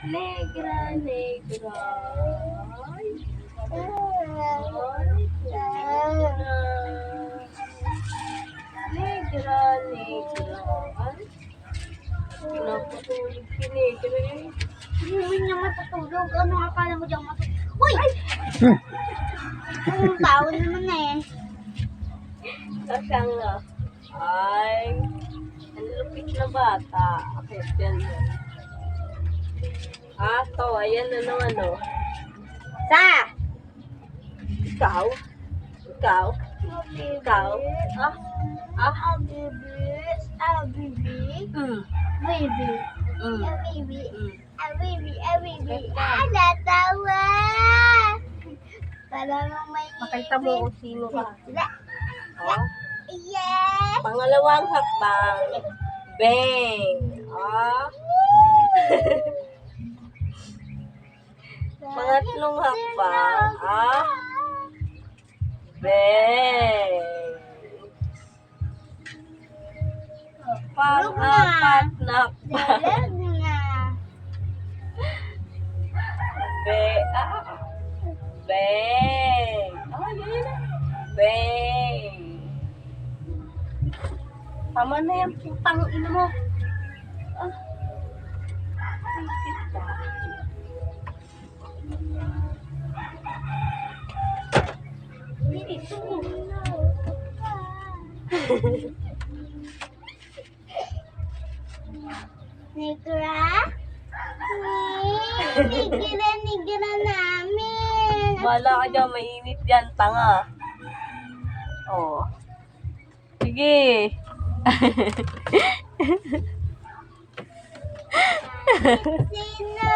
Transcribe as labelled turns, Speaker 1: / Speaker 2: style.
Speaker 1: Negra, negra. Ay, negra, negra. Ay, pinapatulog si negra eh.
Speaker 2: Hindi niya matutulog. Ano akala mo diyang matutulog? Uy! Ang tao naman eh.
Speaker 1: Kasang na. Ay, ang lupit na bata. Akit yan. Ato, ayan na naman o.
Speaker 2: Sa!
Speaker 1: Ikaw? Ikaw? Ikaw? Ah? Ah?
Speaker 2: Baby. Baby.
Speaker 1: Mm. Mm.
Speaker 2: Baby.
Speaker 1: Mm.
Speaker 2: Baby. Natawa! Para mo may
Speaker 1: Makita mo kung sino ka. Oh.
Speaker 2: Yes!
Speaker 1: Pangalawang hakbang. Bang! Ah? Pangatlong hakbang. Ah? Bang! Pang-apat na hakbang.
Speaker 2: Dalag na.
Speaker 1: Bang! Ah, yun na. Bang! Tama na yan, putang ina mo. Ah. Dito.
Speaker 2: Negra? Nigira namin.
Speaker 1: Bala ka dyan, mainit yan, tanga. Oh. Sige.
Speaker 2: Sino?